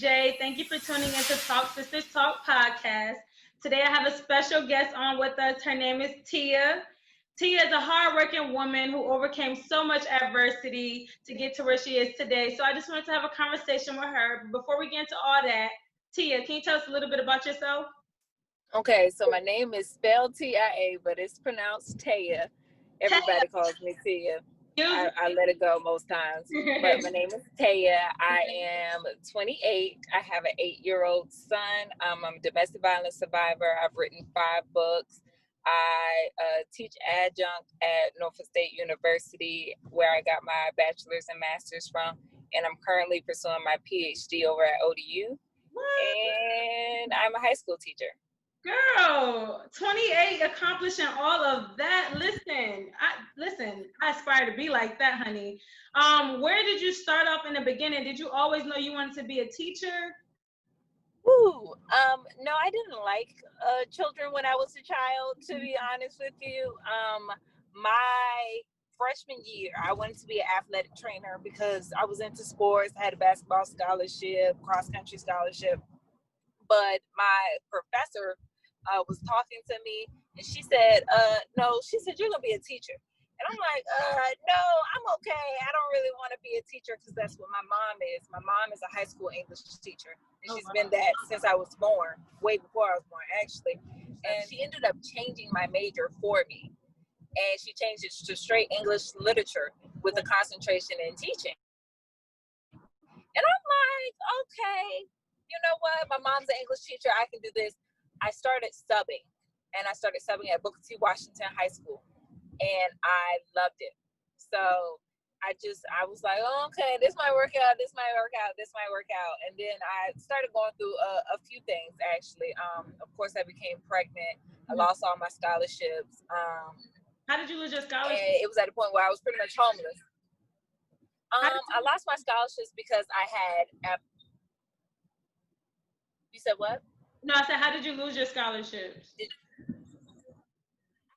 IJ. Thank you for tuning in to Talk Sisters Talk podcast. Today I have a special guest on with us. Her name is Tia. Tia is a hardworking woman who overcame so much adversity to get to where she is today. So I just wanted to have a conversation with her. Before we get into all that, Tia, can you tell us a little bit about yourself? Okay, so my name is spelled Tia, but it's pronounced Taya. Everybody calls me Tia. I let it go most times. But my name is Taya. I am 28. I have an 8-year-old son. I'm a domestic violence survivor. I've written 5 books. I teach adjunct at Norfolk State University, where I got my bachelor's and master's from. And I'm currently pursuing my PhD over at ODU. What? And I'm a high school teacher. Girl, 28, accomplishing all of that. Listen, I aspire to be like that, honey. Where did you start off in the beginning? Did you always know you wanted to be a teacher? No, I didn't like children when I was a child, to be honest with you. My freshman year, I wanted to be an athletic trainer because I was into sports. I had a basketball scholarship, cross-country scholarship. But my professor was talking to me, and she said, you're going to be a teacher. And I'm like, no, I'm okay. I don't really want to be a teacher because that's what my mom is. My mom is a high school English teacher, and she's been that since I was born, way before I was born, actually. And she ended up changing my major for me. And she changed it to straight English literature with a concentration in teaching. And I'm like, okay, you know what? My mom's an English teacher. I can do this. I started subbing, and I started subbing at Booker T. Washington High School, and I loved it. So I was like, oh, okay, this might work out. And then I started going through a few things, actually. Of course, I became pregnant. I lost all my scholarships. How did you lose your scholarship? And it was at a point where I was pretty much homeless. I lost my scholarships because I had... You said what? No, I said, how did you lose your scholarships?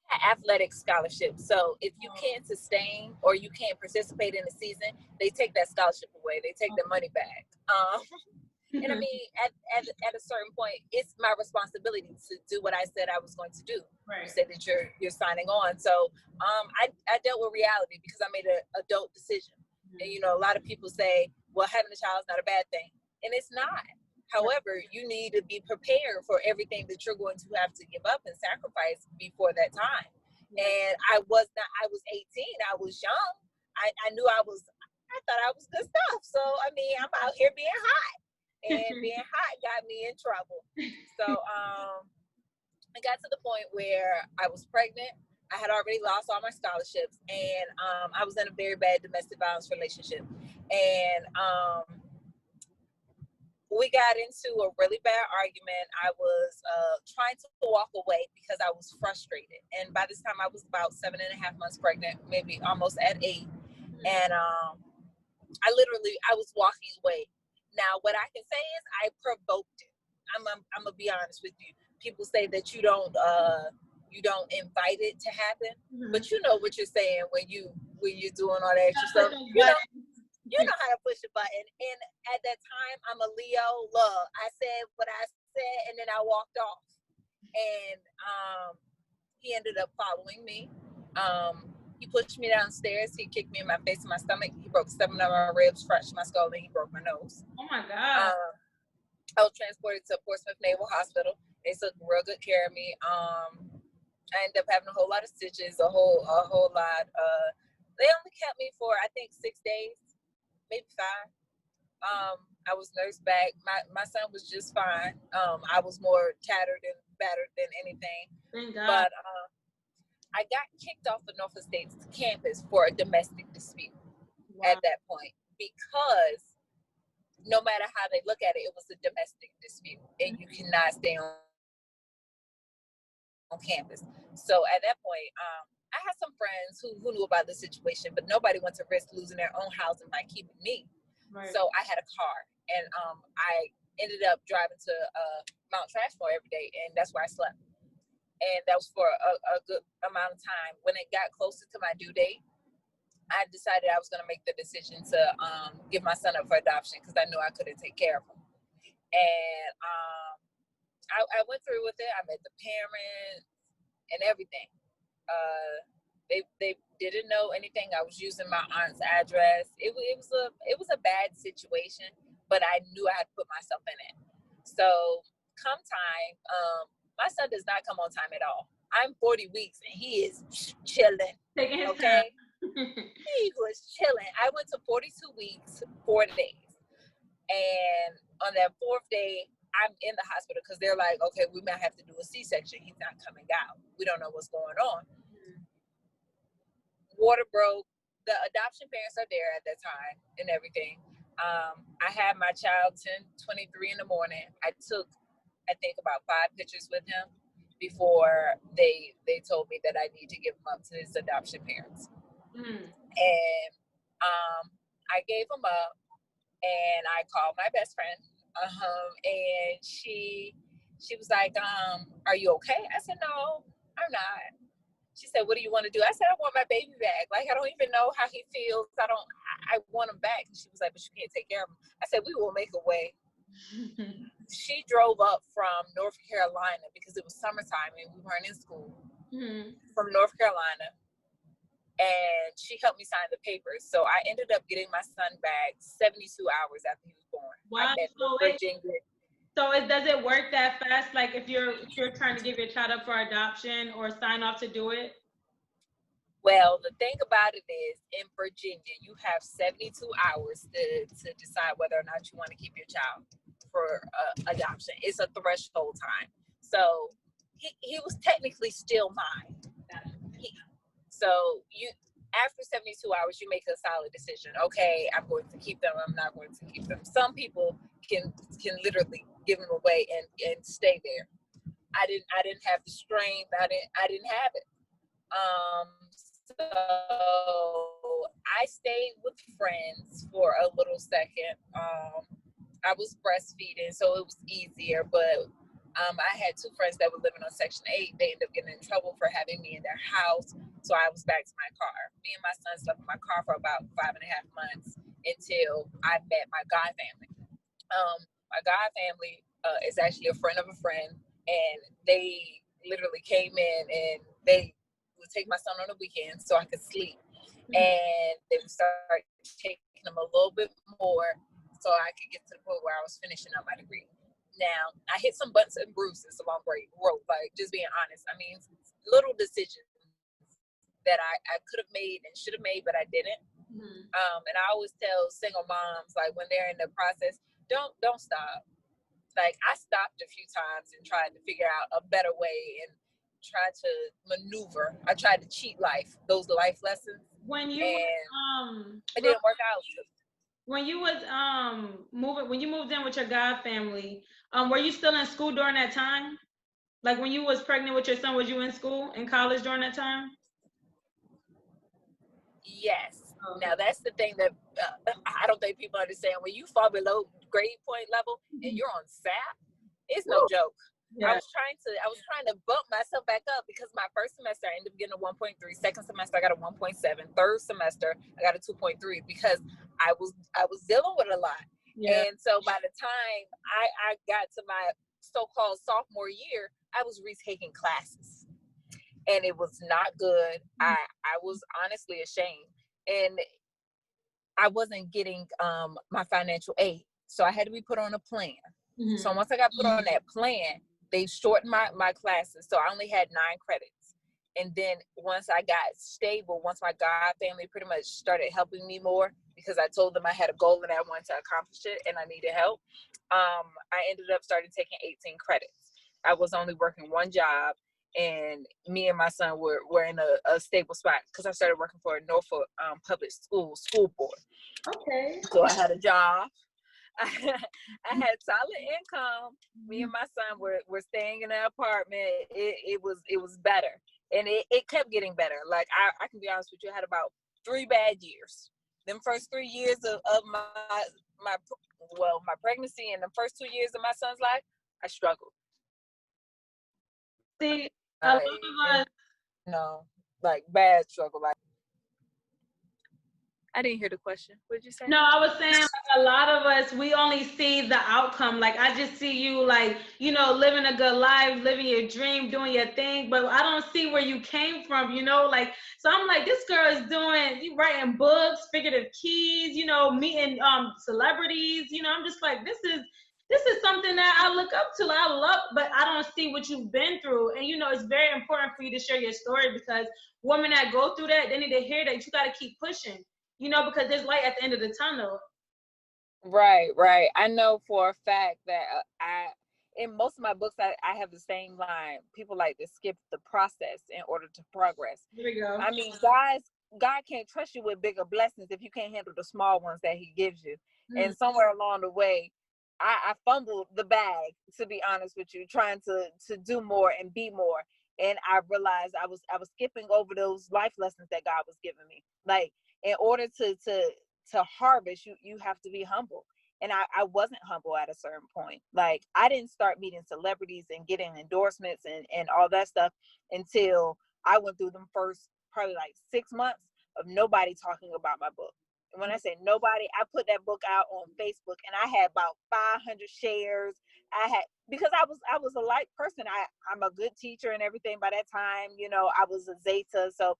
I had athletic scholarships. So if you can't sustain or you can't participate in the season, they take that scholarship away. They take the money back. And I mean, at a certain point, it's my responsibility to do what I said I was going to do. Right. You said that you're signing on. So I dealt with reality because I made an adult decision. And, you know, a lot of people say, well, having a child is not a bad thing. And it's not. However, you need to be prepared for everything that you're going to have to give up and sacrifice before that time. And I was 18. I was young. I thought I was good stuff. So, I mean, I'm out here being hot. And being hot got me in trouble. So I got to the point where I was pregnant. I had already lost all my scholarships. And I was in a very bad domestic violence relationship. And we got into a really bad argument. I was trying to walk away because I was frustrated. And by this time I was about 7.5 months pregnant, maybe almost at 8. And I was walking away. Now, what I can say is I provoked it. I'm gonna be honest with you. People say that you don't invite it to happen, but you know what you're saying when you're doing all that extra stuff. You know how to push a button. And at that time, I'm a Leo. Look, I said what I said, and then I walked off. And he ended up following me. He pushed me downstairs. He kicked me in my face and my stomach. He broke 7 of my ribs, fractured my skull, and he broke my nose. Oh, my God. I was transported to Portsmouth Naval Hospital. They took real good care of me. I ended up having a whole lot of stitches, a whole lot. They only kept me for, I think, 6 days. Maybe 5. I was nursed back. My son was just fine. I was more tattered and battered than anything. Thank God. But I got kicked off of Norfolk State's campus for a domestic dispute at that point, because no matter how they look at it, it was a domestic dispute, and you cannot stay on campus. So at that point, I had some friends who knew about the situation, but nobody wanted to risk losing their own housing by keeping me. Right. So I had a car, and I ended up driving to Mount Trashmore every day, and that's where I slept. And that was for a good amount of time. When it got closer to my due date, I decided I was going to make the decision to give my son up for adoption because I knew I couldn't take care of him. And I went through with it. I met the parents and everything. They didn't know anything. I was using my aunt's address. It was a bad situation, but I knew I had to put myself in it. So come time, my son does not come on time at all. I'm 40 weeks and he is chilling. Taking his Okay. time. He was chilling. I went to 42 weeks, 4 days. And on that 4th day, I'm in the hospital because they're like, okay, we might have to do a C-section. He's not coming out. We don't know what's going on. Water broke. The adoption parents are there at that time and everything. I had my child 10:23 in the morning. I took, I think, about 5 pictures with him before they told me that I need to give him up to his adoption parents. And I gave him up, and I called my best friend, and she was like, are you okay? I said, no, I'm not. She said, what do you want to do? I said, I want my baby back. Like, I don't even know how he feels. I want him back. And she was like, but you can't take care of him. I said, we will make a way. She drove up from North Carolina because it was summertime and we weren't in school, from North Carolina. And she helped me sign the papers. So I ended up getting my son back 72 hours after he was born. Wow. I met Virginia. So does it work that fast? Like if you're trying to give your child up for adoption or sign off to do it? Well, the thing about it is, in Virginia, you have 72 hours to decide whether or not you want to keep your child for adoption. It's a threshold time. So he was technically still mine. So after 72 hours, you make a solid decision. Okay, I'm going to keep them. I'm not going to keep them. Some people can literally give them away and stay there. I didn't have the strength. I didn't have it. So I stayed with friends for a little second. I was breastfeeding, so it was easier, but I had 2 friends that were living on Section 8. They ended up getting in trouble for having me in their house, so I was back to my car. Me and my son slept in my car for about 5.5 months until I met my God family. My God family is actually a friend of a friend, and they literally came in and they would take my son on the weekends so I could sleep. And they would start taking him a little bit more so I could get to the point where I was finishing up my degree. Now, I hit some bumps and bruises along the road, like just being honest. I mean, little decisions that I could have made and should have made, but I didn't. And I always tell single moms, like when they're in the process, don't stop. Like I stopped a few times and tried to figure out a better way and tried to maneuver. I tried to cheat life, those life lessons. When you it didn't work out. When you was when you moved in with your God family, were you still in school during that time? Like when you was pregnant with your son, was you in school, in college during that time? Yes. Now that's the thing that I don't think people understand. When you fall below grade point level and you're on SAP, it's no joke. Yeah. I was trying to bump myself back up because my first semester I ended up getting a 1.3. Second semester I got a 1.7. Third semester I got a 2.3 because I was dealing with a lot. Yeah. And so by the time I got to my so-called sophomore year, I was retaking classes. And it was not good. I was honestly ashamed. And I wasn't getting my financial aid. So I had to be put on a plan. So once I got put on that plan, they shortened my classes. So I only had 9 credits. And then once I got stable, once my God family pretty much started helping me more, because I told them I had a goal and I wanted to accomplish it and I needed help, I ended up starting taking 18 credits. I was only working 1 job. And me and my son were in a stable spot because I started working for a Norfolk public school board. Okay. So I had a job. I had solid income. Me and my son were staying in an apartment. It was better. And it kept getting better. Like I can be honest with you, I had about 3 bad years. Them first 3 years of my pregnancy and the first 2 years of my son's life, I struggled. See, a lot of us, like bad struggle. Like I didn't hear the question. What did you say? No, I was saying like a lot of us, we only see the outcome. Like I just see you like, you know, living a good life, living your dream, doing your thing, but I don't see where you came from, you know, like, so I'm like, this girl is doing, you writing books, figurative keys, you know, meeting celebrities, you know, I'm just like, this is something that I look up to. Like, I love, but I don't see what you've been through. And you know, it's very important for you to share your story because women that go through that, they need to hear that you got to keep pushing. You know, because there's light at the end of the tunnel. Right. I know for a fact that in most of my books, I have the same line. People like to skip the process in order to progress. Here we go. I mean, God can't trust you with bigger blessings if you can't handle the small ones that he gives you. And somewhere along the way, I fumbled the bag, to be honest with you, trying to do more and be more. And I realized I was skipping over those life lessons that God was giving me. Like, in order to harvest, you have to be humble. And I wasn't humble at a certain point. Like, I didn't start meeting celebrities and getting endorsements and all that stuff until I went through them first probably like 6 months of nobody talking about my book. And when I say nobody, I put that book out on Facebook and I had about 500 shares. Because I was a light person. I'm a good teacher and everything by that time. You know, I was a Zeta, so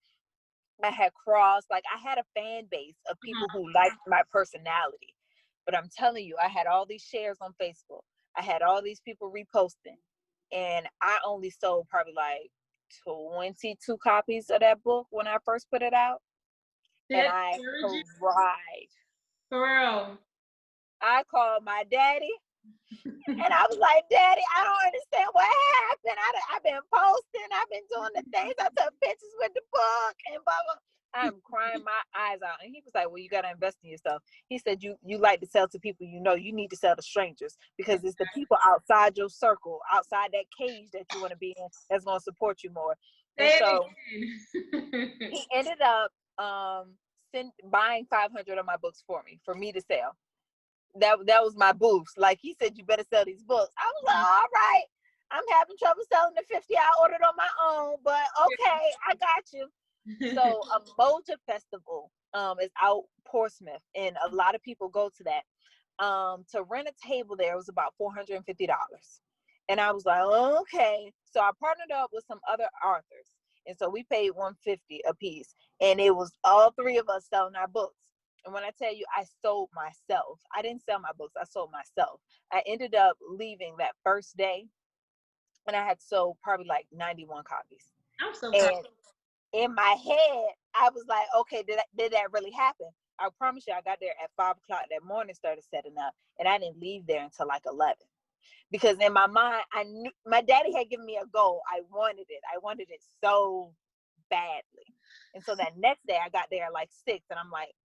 I had crossed, like I had a fan base of people who liked my personality. But I'm telling you, I had all these shares on Facebook. I had all these people reposting. And I only sold probably like 22 copies of that book when I first put it out. And I cried. For real. I called my daddy. And I was like, Daddy, I don't understand what happened. I've been posting. I've been doing the things. I took pictures with the book and blah, blah. I'm crying my eyes out. And he was like, well, you got to invest in yourself. He said, you like to sell to people you know. You need to sell to strangers because it's the people outside your circle, outside that cage that you want to be in that's going to support you more. And so he ended up buying 500 of my books for me to sell. That was my boost. Like, he said, you better sell these books. I was like, all right, I'm having trouble selling the 50 I ordered on my own, but okay, I got you. So a Moja Festival is out Portsmouth, and a lot of people go to that. To rent a table there was about $450. And I was like, okay. So I partnered up with some other authors. And so we paid $150 a piece. And it was all three of us selling our books. And when I tell you, I sold myself. I didn't sell my books. I sold myself. I ended up leaving that first day, and I had sold probably like 91 copies. I'm so proud. In my head, I was like, okay, did that really happen? I promise you, I got there at 5 o'clock that morning, started setting up, and I didn't leave there until like 11. Because in my mind, I knew my daddy had given me a goal. I wanted it so badly. And so that next day, I got there at like 6, and I'm like,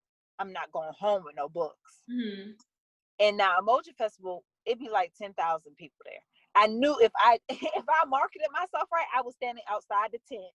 I'm not going home with no books. Mm-hmm. And now Emoji Festival, it'd be like 10,000 people there. I knew if I marketed myself right, I was standing outside the tent,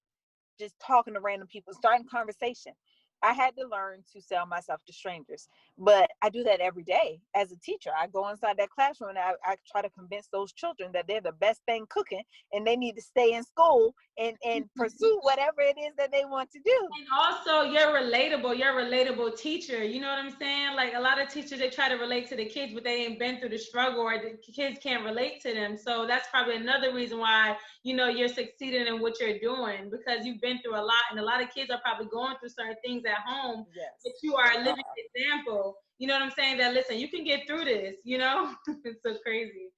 just talking to random people, starting conversation. I had to learn to sell myself to strangers, but I do that every day as a teacher. I go inside that classroom and I try to convince those children that they're the best thing cooking and they need to stay in school and pursue whatever it is that they want to do. And also, you're a relatable teacher. You know what I'm saying? Like, a lot of teachers, they try to relate to the kids, but they ain't been through the struggle, or the kids can't relate to them. So that's probably another reason why, you know, you're succeeding in what you're doing, because you've been through a lot, and a lot of kids are probably going through certain things at home. Yes. But you are a living example. You know what I'm saying? That, listen, you can get through this, you know? It's so crazy.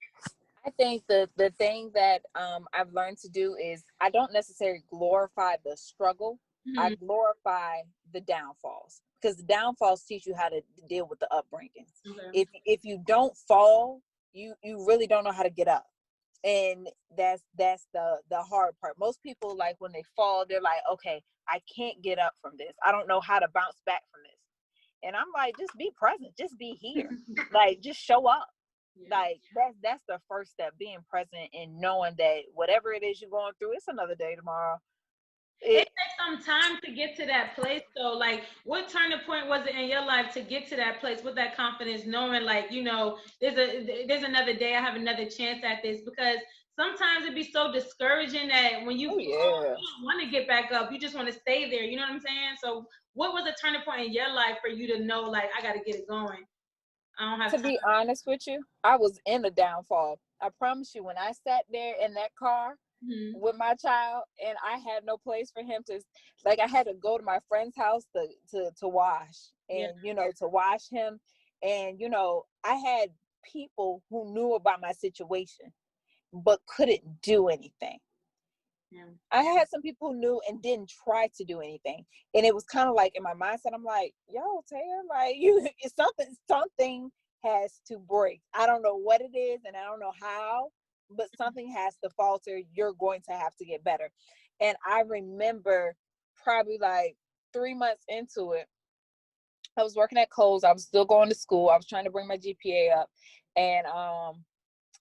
I think the thing that I've learned to do is I don't necessarily glorify the struggle. Mm-hmm. I glorify the downfalls, because the downfalls teach you how to deal with the upbringings. Okay. If you don't fall, you really don't know how to get up. And that's the hard part. Most people, like, when they fall, they're like, okay, I can't get up from this. I don't know how to bounce back from this. And I'm like, just be present, just be here. Like, just show up. Yeah. Like, that's the first step, being present and knowing that whatever it is you're going through, it's another day tomorrow. It takes some time to get to that place, though. Like, what turning point was it in your life to get to that place with that confidence, knowing, like, you know, there's another day, I have another chance at this? Because sometimes it'd be so discouraging that when you Oh, fall, you yeah. don't want to get back up. You just want to stay there. You know what I'm saying? So what was a turning point in your life for you to know, like, I got to get it going? I don't have To time. be honest with you, I was in a downfall. I promise you, when I sat there in that car Mm-hmm. with my child and I had no place for him to, like, I had to go to my friend's house to wash Yeah. and, to wash him. And, I had people who knew about my situation, but couldn't do anything. Yeah. I had some people who knew and didn't try to do anything. And it was kind of like in my mindset, I'm like, yo, Taylor, like it's something has to break. I don't know what it is and I don't know how, but something has to falter. You're going to have to get better. And I remember probably like 3 months into it, I was working at Kohl's. I was still going to school. I was trying to bring my GPA up. And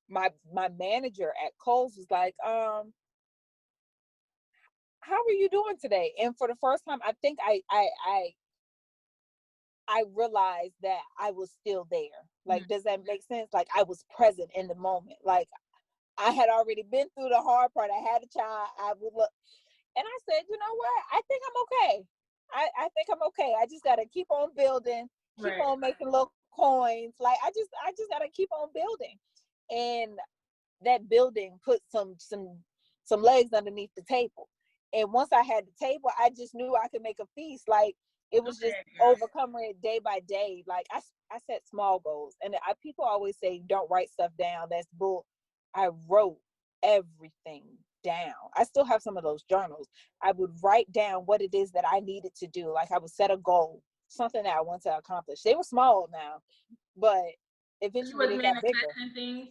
my manager at Kohl's was like, how are you doing today? And for the first time, I think I realized that I was still there. Like, does that make sense? Like, I was present in the moment. Like, I had already been through the hard part. I had a child. I would look, and I said, you know what? I think I'm okay. I think I'm okay. I just gotta keep on building, keep Right. on making little coins. Like, I just gotta keep on building. And that building put some legs underneath the table. And once I had the table, I just knew I could make a feast. Like, it was just Okay, girl. overcoming it day by day. Like, I set small goals, and people always say don't write stuff down. That's bull. I wrote everything down. I still have some of those journals. I would write down what it is that I needed to do. Like, I would set a goal, something that I want to accomplish. They were small now, but You eventually was they got bigger. manifesting things.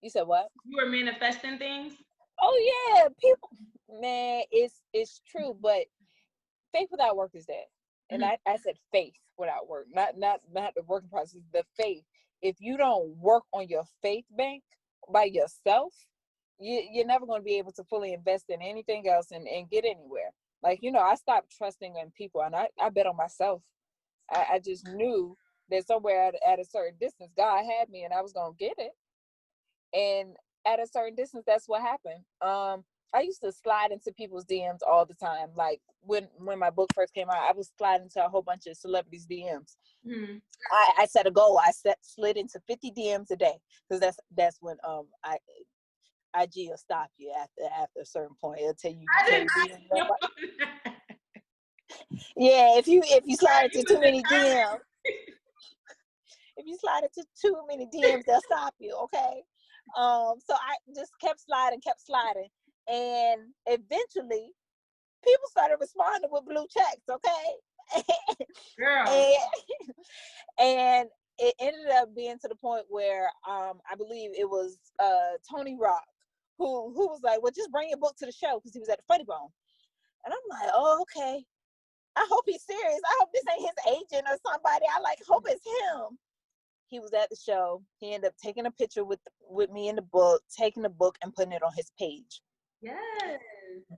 You said what? You were manifesting things. Oh yeah, people, man, it's true, but faith without work is dead. And Mhm. I said faith without work, not the working process, the faith. If you don't work on your faith bank by yourself, you're never going to be able to fully invest in anything else and get anywhere. Like, I stopped trusting in people, and I bet on myself. I just knew that somewhere at a certain distance, God had me and I was going to get it. And at a certain distance, that's what happened. I used to slide into people's DMs all the time. Like, when my book first came out, I was sliding into a whole bunch of celebrities DMs. Mm-hmm. I set a goal. Slid into 50 DMs a day, because that's when IG will stop you after a certain point. It'll tell you I did can't not DM know nobody. that. Yeah, if you slide You into was too many determined. DMs, if you slide into too many DMs, they'll stop you. Okay. So I just kept sliding, and eventually people started responding with blue checks. Okay. Girl. and and it ended up being to the point where I believe it was Tony Rock who was like, well, just bring your book to the show, because he was at the Funny Bone. And I'm like, oh, okay. I hope he's serious. I hope this ain't his agent or somebody. I hope it's him. He was at the show. He ended up taking a picture with me in the book, taking the book and putting it on his page. Yes.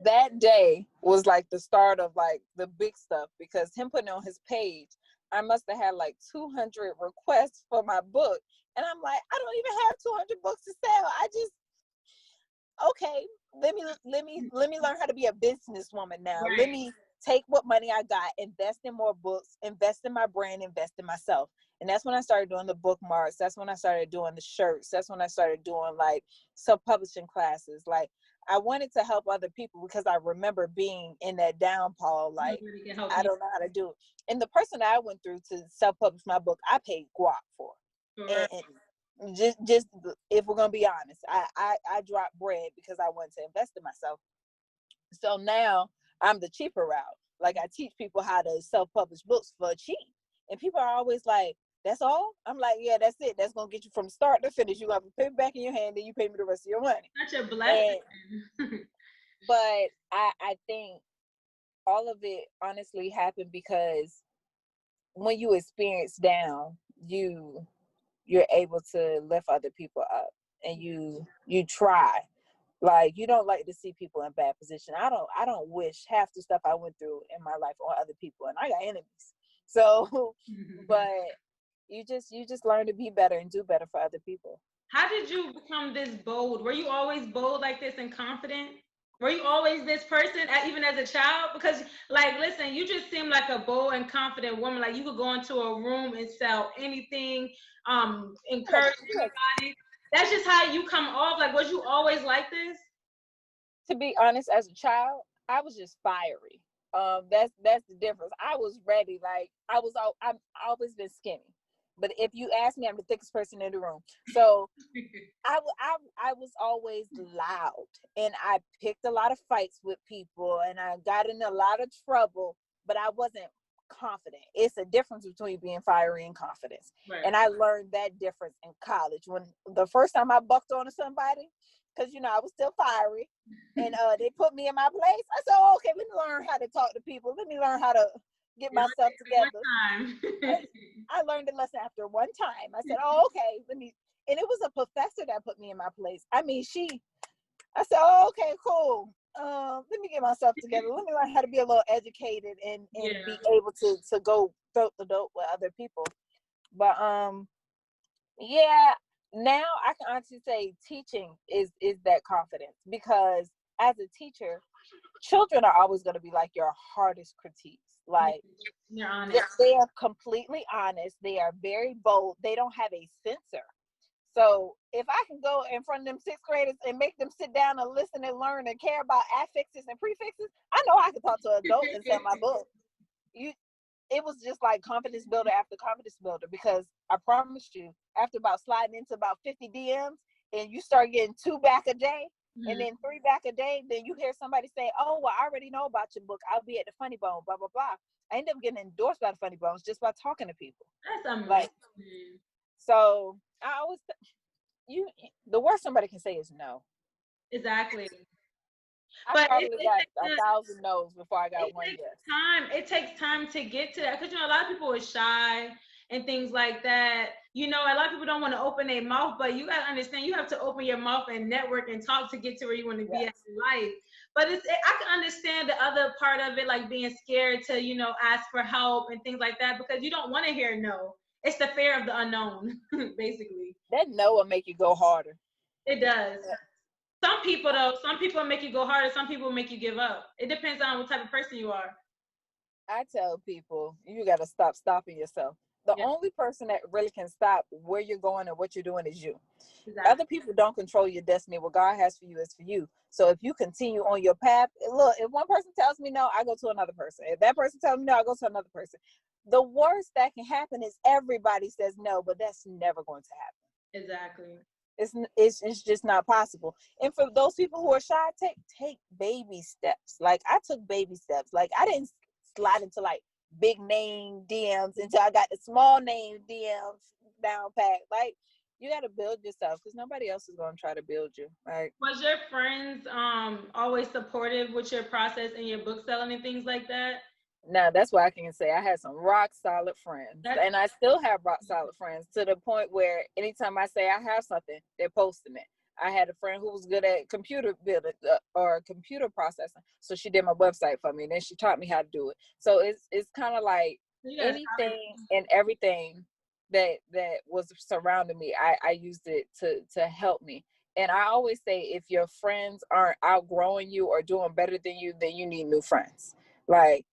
That day was like the start of like the big stuff, because him putting it on his page, I must have had like 200 requests for my book. And I'm like, I don't even have 200 books to sell. I just, okay, let me learn how to be a businesswoman now. Let Right. me take what money I got, invest in more books, invest in my brand, invest in myself. And that's when I started doing the bookmarks. That's when I started doing the shirts. That's when I started doing like self-publishing classes. Like, I wanted to help other people, because I remember being in that downfall, like, Nobody can help I you. don't know how to do it. And the person that I went through to self-publish my book, I paid guap for. For real. And just if we're gonna be honest, I dropped bread because I wanted to invest in myself. So now I'm the cheaper route. Like, I teach people how to self-publish books for cheap, and people are always like, "That's all?" I'm like, "Yeah, that's it. That's gonna get you from start to finish. You have to pay it back in your hand, then you pay me the rest of your money." Such a And blessing. but I think all of it honestly happened because when you experience down, you're able to lift other people up, and you try. Like, you don't like to see people in bad position. I don't wish half the stuff I went through in my life on other people, and I got enemies. So but you just learn to be better and do better for other people. How did you become this bold? Were you always bold like this and confident? Were you always this person, even as a child? Because, like, listen, you just seem like a bold and confident woman. Like, you could go into a room and sell anything, encourage anybody. That's just how you come off. Like, was you always like this? To be honest, as a child, I was just fiery. That's the difference. I was ready. Like I've always been skinny, but if you ask me, I'm the thickest person in the room. So I was always loud, and I picked a lot of fights with people, and I got in a lot of trouble, but I wasn't confident. It's a difference between being fiery and confidence. Right. And I learned that difference in college when the first time I bucked onto somebody, because I was still fiery, and they put me in my place. I said, oh, okay, let me learn how to talk to people. Let me learn how to get myself together. I learned a lesson after one time. I said, oh, okay, let me. And it was a professor that put me in my place. I mean, I said, oh, okay, cool. Let me get myself together. Let me learn how to be a little educated and be able to go throat the dope with other people. But yeah, now I can honestly say teaching is that confidence, because as a teacher, children are always going to be like your hardest critiques. Like they are completely honest. They are very bold. They don't have a censor. So if I can go in front of them sixth graders and make them sit down and listen and learn and care about affixes and prefixes, I know I can talk to an adult and sell my book. It was just like confidence builder after confidence builder, because I promise you, after about sliding into about 50 DMs and you start getting 2 back a day, and then 3 back a day, then you hear somebody say, oh, well, I already know about your book. I'll be at the Funny Bone, blah, blah, blah. I ended up getting endorsed by the Funny Bones just by talking to people. That's amazing. Like, so I always, the worst somebody can say is no. Exactly. I probably got 1,000 no's before I got one yes. It takes time to get to that, because a lot of people are shy and things like that. A lot of people don't want to open their mouth, but you got to understand, you have to open your mouth and network and talk to get to where you want to be in life. But I can understand the other part of it, like being scared to ask for help and things like that, because you don't want to hear no. It's the fear of the unknown. Basically, that no will make you go harder. It does. Some people make you go harder. Some people make you give up. It depends on what type of person you are. I tell people, you got to stop stopping yourself. The only person that really can stop where you're going and what you're doing is you. Exactly. Other people don't control your destiny. What God has for you is for you. So if you continue on your path, look, if one person tells me no, I go to another person. If that person tells me no, I go to another person. The worst that can happen is everybody says no, but that's never going to happen. Exactly. It's just not possible. And for those people who are shy, take baby steps. Like I took baby steps. Like I didn't slide into like big name DMs until I got the small name DMs down pat. Like you got to build yourself, because nobody else is going to try to build you. Right? Was your friends always supportive with your process and your book selling and things like that? Now that's why I can say I had some rock solid friends, and I still have rock solid friends, to the point where anytime I say I have something, they're posting it. I had a friend who was good at computer building or computer processing, so she did my website for me, and then she taught me how to do it. So it's kind of like anything and everything that was surrounding me, I used it to help me. And I always say, if your friends aren't outgrowing you or doing better than you, then you need new friends. Like.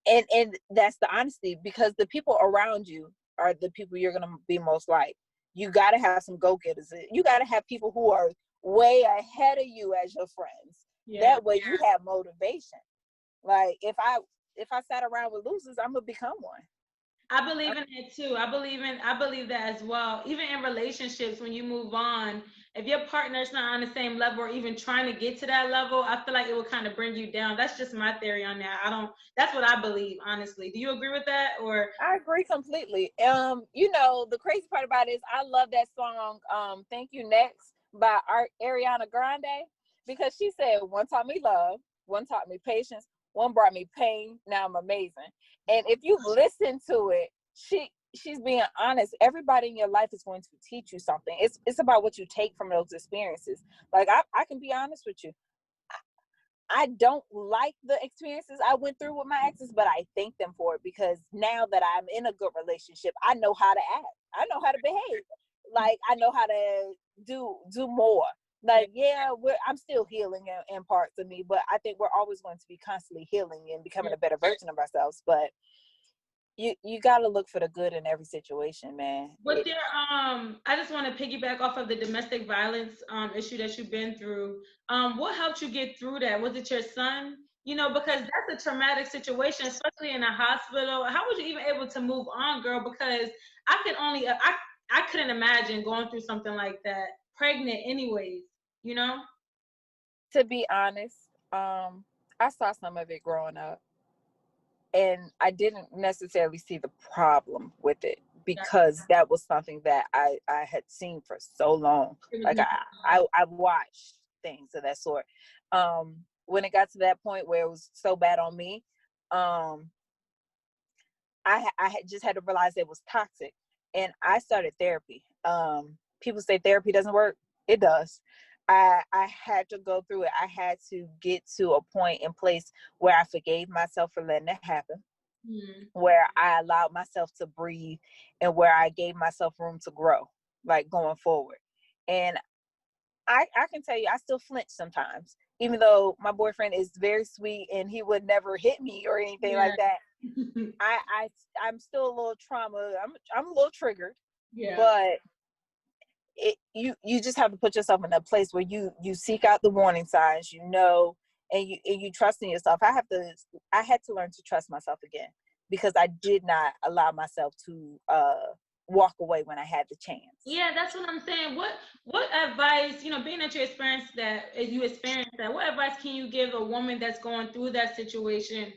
And that's the honesty, because the people around you are the people you're going to be most like. You got to have some go-getters. You got to have people who are way ahead of you as your friends. That way you have motivation. Like if I sat around with losers, I'm going to become one. I believe in it too. I believe that as well. Even in relationships, when you move on, if your partner's not on the same level or even trying to get to that level, I feel like it will kind of bring you down. That's just my theory on that. That's what I believe, honestly. Do you agree with that? Or I agree completely. The crazy part about it is I love that song, Thank You Next by Ariana Grande, because she said, one taught me love, one taught me patience, one brought me pain, now I'm amazing. And if you listen to it, she's being honest. Everybody in your life is going to teach you something. It's about what you take from those experiences. Like I can be honest with you. I don't like the experiences I went through with my exes, but I thank them for it, because now that I'm in a good relationship, I know how to act. I know how to behave. like I know how to do more. Like, yeah, I'm still healing in parts of me, but I think we're always going to be constantly healing and becoming a better version of ourselves. But you got to look for the good in every situation, man. With your I just want to piggyback off of the domestic violence issue that you've been through. What helped you get through that? Was it your son? You know, because that's a traumatic situation, especially in a hospital. How was you even able to move on, girl? Because I could only I couldn't imagine going through something like that, pregnant anyways, you know? To be honest, I saw some of it growing up, and I didn't necessarily see the problem with it because that was something that I had seen for so long. Like I watched things of that sort. When it got to that point where it was so bad on me, I had just had to realize it was toxic, and I started therapy. People say therapy doesn't work. It does. I had to go through it. I had to get to a point in place where I forgave myself for letting it happen, where I allowed myself to breathe, and where I gave myself room to grow, like going forward. And I can tell you, I still flinch sometimes, even though my boyfriend is very sweet and he would never hit me or anything like that. I'm still a little trauma. I'm a little triggered, but you just have to put yourself in a place where you seek out the warning signs, and you trust in yourself. I had to learn to trust myself again, because I did not allow myself to walk away when I had the chance. Yeah, that's what I'm saying. What advice, being that you experienced that, what advice can you give a woman that's going through that situation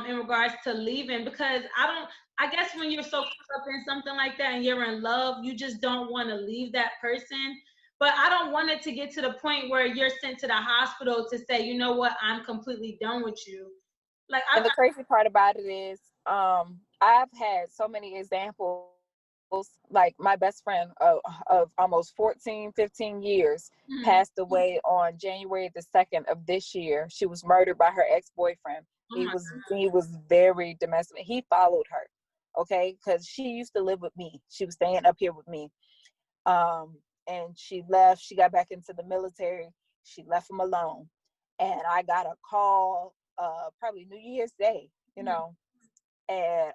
in regards to leaving? Because I guess when you're so caught up in something like that and you're in love, you just don't want to leave that person. But I don't want it to get to the point where you're sent to the hospital to say, you know what, I'm completely done with you. And the crazy part about it is, I've had so many examples. Like my best friend of almost 14, 15 years passed away on January the 2nd of this year. She was murdered by her ex-boyfriend. He was very domestic. He followed her, okay, because she used to live with me. She was staying up here with me. And she left. She got back into the military. She left him alone. And I got a call probably New Year's Day, and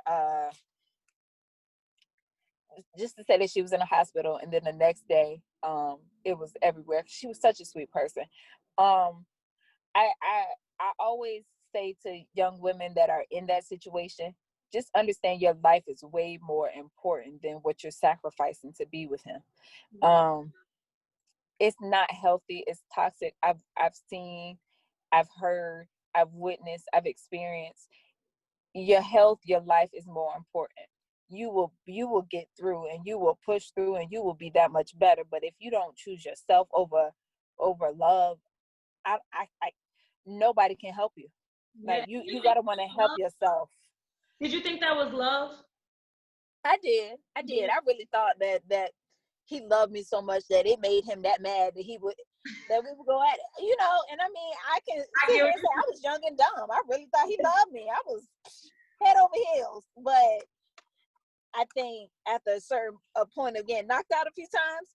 just to say that she was in a hospital. And then the next day, it was everywhere. She was such a sweet person. I always say to young women that are in that situation, just understand your life is way more important than what you're sacrificing to be with him. It's not healthy. It's toxic. I've seen, I've heard, I've witnessed, I've experienced. Your health, your life is more important. You will get through, and you will push through, and you will be that much better. But if you don't choose yourself over love, I nobody can help you. Like you gotta want to help yourself. Did you think that was love? I did. I really thought that he loved me so much that it made him that mad that we would go at it, and I mean, I can sit here and say I was young and dumb. I really thought he loved me. I was head over heels. But I think after a certain point of getting knocked out a few times,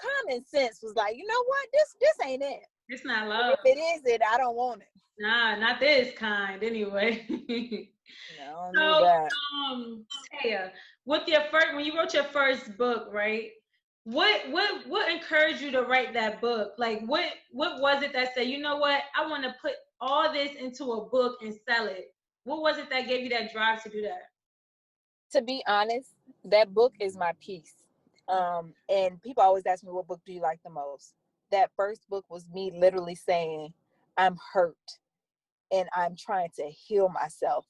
common sense was like, you know what, this ain't it. It's not love. If it is it, I don't want it. Nah, not this kind anyway. No, so, that. Taya, when you wrote your first book, right? What encouraged you to write that book? Like, what was it that said, you know what, I want to put all this into a book and sell it? What was it that gave you that drive to do that? To be honest, that book is my piece. And people always ask me, what book do you like the most? That first book was me literally saying, I'm hurt and I'm trying to heal myself.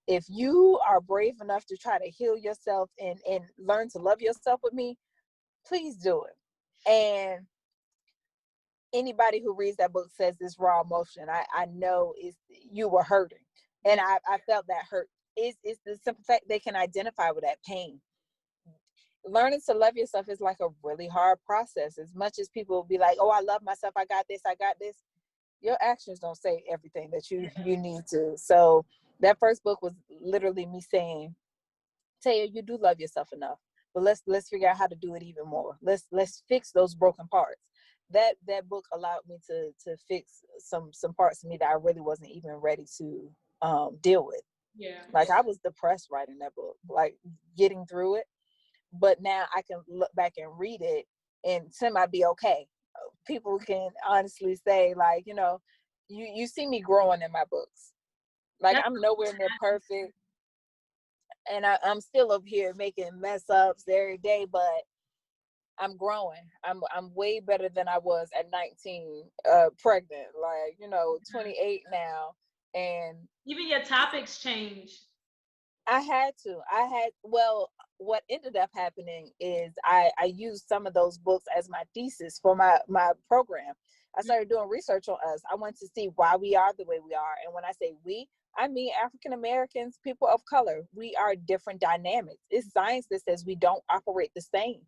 If you are brave enough to try to heal yourself and learn to love yourself with me, please do it. And anybody who reads that book says this raw emotion, I know you were hurting. And I felt that hurt. It's the simple fact they can identify with that pain. Learning to love yourself is like a really hard process. As much as people will be like, oh, I love myself, I got this, your actions don't say everything that you need to. So that first book was literally me saying, Taya, you do love yourself enough. but let's figure out how to do it even more. Let's fix those broken parts. That book allowed me to fix some parts of me that I really wasn't even ready to deal with. Yeah. Like, I was depressed writing that book, like getting through it. But now I can look back and read it and semi be okay. People can honestly say, like, you know, you see me growing in my books. Like, I'm nowhere near perfect. And I'm still up here making mess ups every day, but I'm growing. I'm way better than I was at 19, pregnant. Like, you know, 28 now. And even your topics change. Well, what ended up happening is I used some of those books as my thesis for my program. I started doing research on us. I wanted to see why we are the way we are. And when I say we, I mean African Americans, people of color. We are different dynamics. It's science that says we don't operate the same.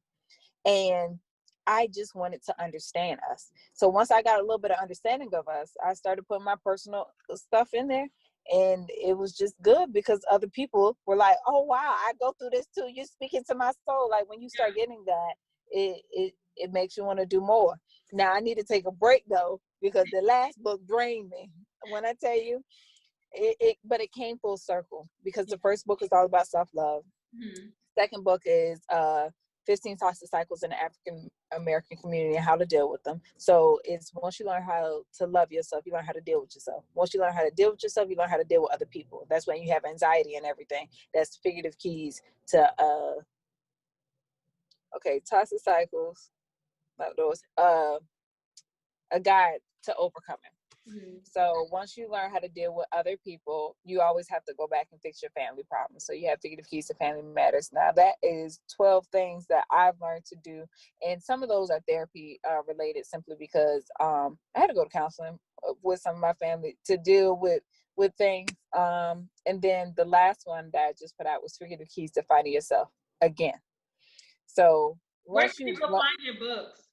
And I just wanted to understand us. So once I got a little bit of understanding of us, I started putting my personal stuff in there. And it was just good because other people were like, oh, wow, I go through this too. You're speaking to my soul. Like, when you start getting that, it makes you want to do more. Now, I need to take a break, though, because the last book drained me. When I tell you, but it came full circle, because the first book is all about self-love. Mm-hmm. Second book is 15 toxic cycles in the African American community and how to deal with them. So it's, once you learn how to love yourself, you learn how to deal with yourself. Once you learn how to deal with yourself, you learn how to deal with other people. That's when you have anxiety and everything. That's figurative keys to toxic cycles, not those, a guide to overcoming. Mm-hmm. So once you learn how to deal with other people, you always have to go back and fix your family problems. So you have figurative keys to family matters. Now, that is 12 things that I've learned to do. And some of those are therapy related, simply because I had to go to counseling with some of my family to deal with things. And then the last one that I just put out was figurative keys to finding yourself again. So where can people find your books?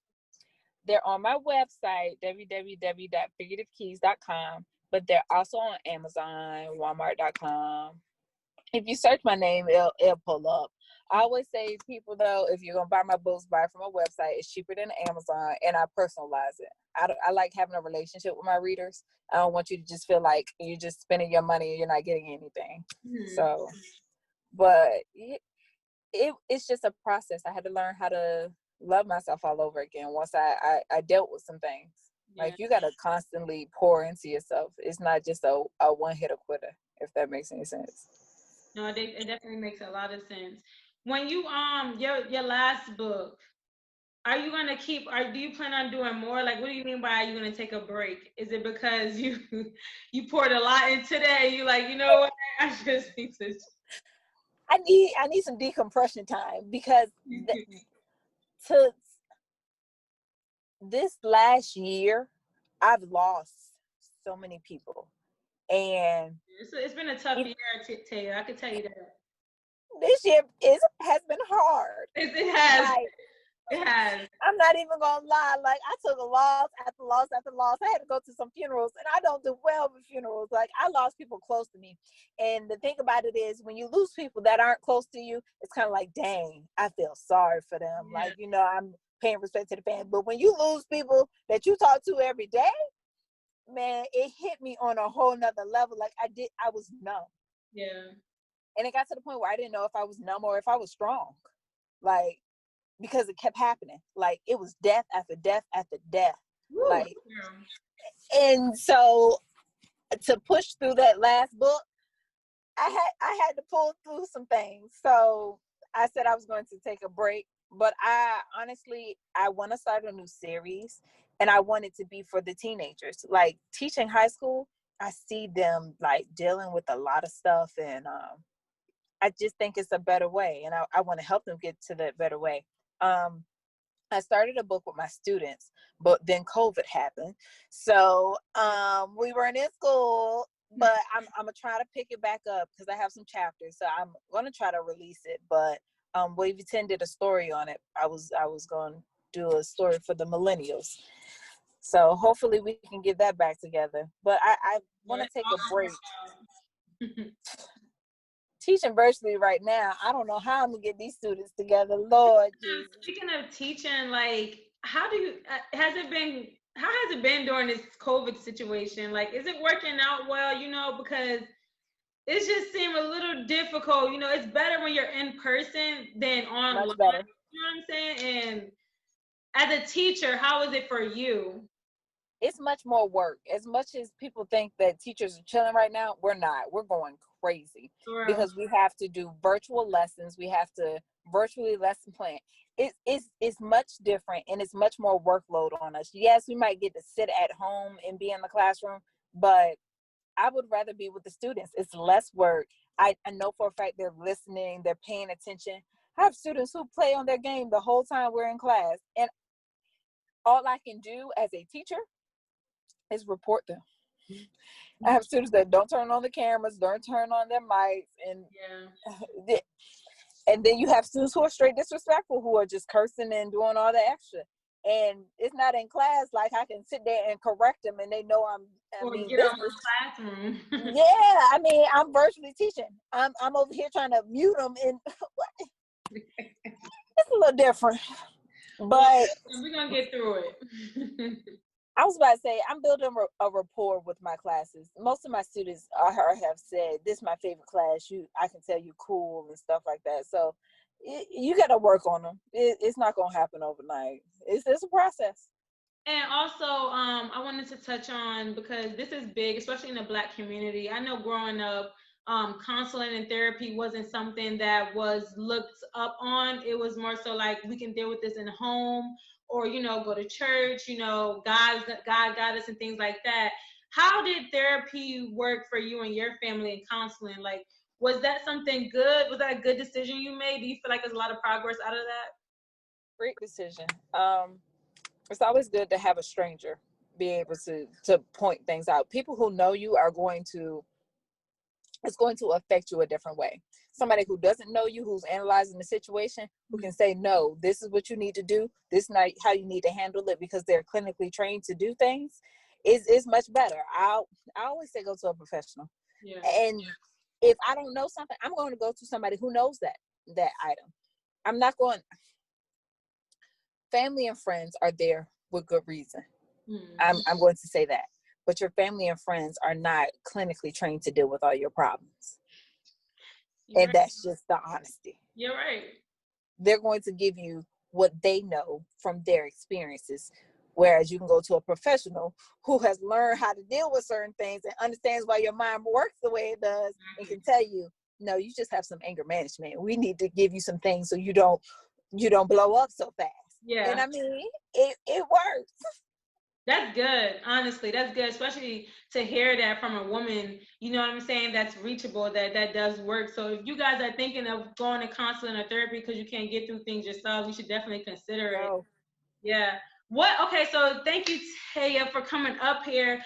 They're on my website, www.figurativekeys.com, but they're also on Amazon, Walmart.com. If you search my name, it'll pull up. I always say to people, though, if you're going to buy my books, buy from a website. It's cheaper than Amazon, and I personalize it. I like having a relationship with my readers. I don't want you to just feel like you're just spending your money and you're not getting anything. Mm-hmm. So, but it's just a process. I had to learn how to love myself all over again once I dealt with some things. Yeah. Like, you got to constantly pour into yourself. It's not just a one-hitter quitter, if that makes any sense. No, it definitely makes a lot of sense. When you your last book, are you gonna keep, or do you plan on doing more? Like, what do you mean by you gonna take a break? Is it because you poured a lot into that and you like, you know what, I just need to, I need some decompression time, because this last year, I've lost so many people, and it's been a tough year, Taya. I can tell you that. This year has been hard. It has. Like, it has. I'm not even gonna lie. Like, I took a loss after loss after loss. I had to go to some funerals, and I don't do well with funerals. Like, I lost people close to me. And the thing about it is, when you lose people that aren't close to you, it's kind of like, dang, I feel sorry for them. Yeah. Like, you know, I'm paying respect to the family. But when you lose people that you talk to every day, man, it hit me on a whole nother level. Like, I was numb. Yeah. And it got to the point where I didn't know if I was numb or if I was strong. Like, because it kept happening. Like, it was death after death after death. Woo, like, yeah. And so to push through that last book, I had to pull through some things. So I said I was going to take a break, but I want to start a new series, and I want it to be for the teenagers. Like, teaching high school, I see them like dealing with a lot of stuff, and I just think it's a better way, and I want to help them get to that better way. I started a book with my students, but then COVID happened. So we weren't in school, but I'm going to try to pick it back up because I have some chapters. So I'm going to try to release it. But Wavy 10 did a story on it. I was going to do a story for the millennials. So hopefully we can get that back together. But I want to take a break. teaching virtually right now. I don't know how I'm gonna get these students together. Lord Jesus. Speaking of teaching, like, how do you, how has it been during this COVID situation? Like, is it working out well, because it just seemed a little difficult. It's better when you're in person than online. Much better. You know what I'm saying? And as a teacher, how is it for you? It's much more work. As much as people think that teachers are chilling right now, we're not. We're going crazy because we have to do virtual lessons. We have to virtually lesson plan. It's much different, and it's much more workload on us. Yes, we might get to sit at home and be in the classroom, but I would rather be with the students. It's less work. I know for a fact they're listening, they're paying attention. I have students who play on their game the whole time we're in class, and all I can do as a teacher is report them. I have students that don't turn on the cameras, don't turn on their mics, and then you have students who are straight disrespectful, who are just cursing and doing all the extra. And it's not in class like I can sit there and correct them, and they know Get out of the classroom. Yeah, I mean, I'm virtually teaching. I'm over here trying to mute them, and it's a little different. But we're gonna get through it. I was about to say, I'm building a rapport with my classes. Most of my students have said, this is my favorite class. I can tell you cool and stuff like that. So you got to work on them. It's not going to happen overnight. It's a process. And also, I wanted to touch on, because this is big, especially in the Black community. I know growing up, counseling and therapy wasn't something that was looked up on. It was more so like, we can deal with this in home, or go to church. God got us and things like that. How did therapy work for you and your family in counseling? Like, was that something good? Was that a good decision you made? Do you feel like there's a lot of progress out of that? Great decision. It's always good to have a stranger be able to point things out. People who know you it's going to affect you a different way. Somebody who doesn't know you, who's analyzing the situation, who can say, no, this is what you need to do. This is not how you need to handle it, because they're clinically trained to do things, is much better. I always say go to a professional. Yeah. And if I don't know something, I'm going to go to somebody who knows that item. I'm not going. Family and friends are there with good reason. Mm-hmm. I'm going to say that. But your family and friends are not clinically trained to deal with all your problems. You're and right. That's just the honesty. You're right. They're going to give you what they know from their experiences. Whereas you can go to a professional who has learned how to deal with certain things and understands why your mind works the way it does, and can tell you, no, you just have some anger management. We need to give you some things so you don't blow up so fast. Yeah. And I mean, it works. That's good. Honestly, that's good, especially to hear that from a woman, you know what I'm saying, that's reachable, that does work. So if you guys are thinking of going to counseling or therapy because you can't get through things yourself, you should definitely consider it. Yeah. Okay, so thank you, Taya, for coming up here.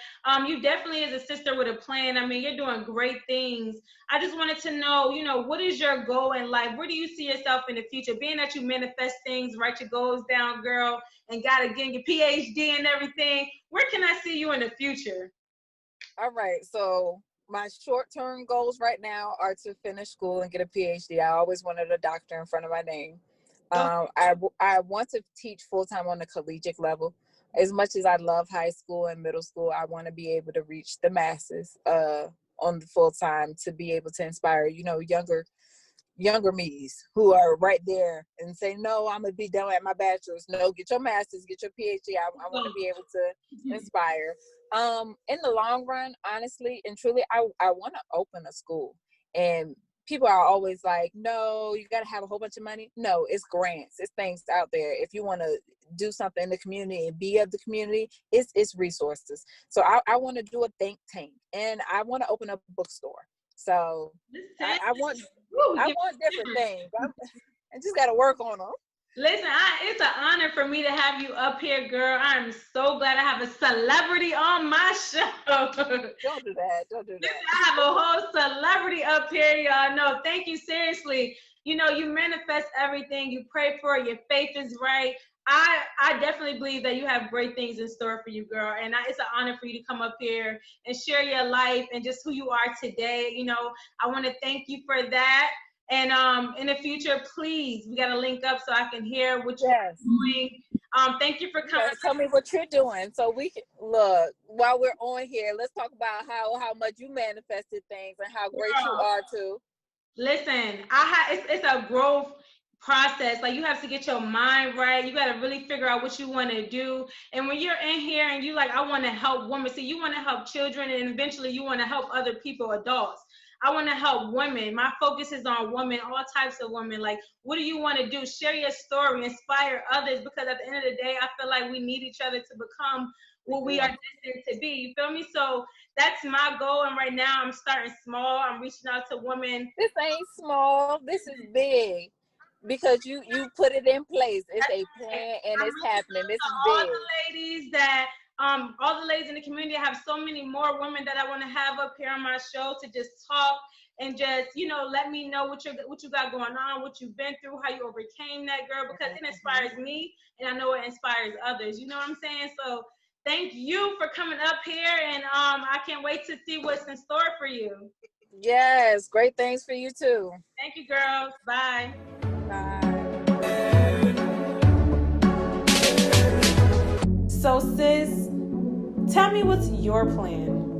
You definitely is a sister with a plan. I mean, you're doing great things. I just wanted to know, what is your goal in life? Where do you see yourself in the future? Being that you manifest things, write your goals down, girl, and got to get your PhD and everything, where can I see you in the future? All right, so my short-term goals right now are to finish school and get a PhD. I always wanted a doctor in front of my name. I want to teach full-time on the collegiate level. As much as I love high school and middle school, I want to be able to reach the masses on the full-time, to be able to inspire, younger me's who are right there and say, no, I'm going to be done at my bachelor's. No, get your master's, get your PhD. I want to be able to inspire. In the long run, honestly and truly, I want to open a school. And people are always like, no, you got to have a whole bunch of money. No, it's grants. It's things out there. If you want to do something in the community and be of the community, it's resources. So I want to do a think tank, and I want to open up a bookstore. So I want different things. I just got to work on them. Listen, it's an honor for me to have you up here, girl. I'm so glad I have a celebrity on my show. Don't do that. Listen, I have a whole celebrity up here, y'all. No, thank you, seriously. You manifest everything you pray for. Your faith is right. I definitely believe that you have great things in store for you, girl. And it's an honor for you to come up here and share your life and just who you are today. You know, I want to thank you for that. And in the future, please, we got to link up so I can hear what you're doing. Thank you for coming. Tell me what you're doing so we can look while we're on here. Let's talk about how much you manifested things and how great you are too. Listen, it's a growth process. Like, you have to get your mind right. You got to really figure out what you want to do. And when you're in here and you like, I want to help women. See, you want to help children, and eventually you want to help other people, adults. I want to help women. My focus is on women, all types of women. Like, what do you want to do? Share your story, inspire others, because at the end of the day, I feel like we need each other to become what we are destined to be. You feel me? So that's my goal. And right now I'm starting small. I'm reaching out to women. This ain't small. This is big. Because you put it in place. It's a plan and it's happening. This is big. All the ladies in the community, I have so many more women that I want to have up here on my show to just talk and just, you know, let me know what you got going on, what you've been through, how you overcame that, girl, because it inspires me and I know it inspires others. You know what I'm saying? So thank you for coming up here, and I can't wait to see what's in store for you. Yes, great things for you too. Thank you, girls. Bye. Bye. So, sis, tell me, what's your plan?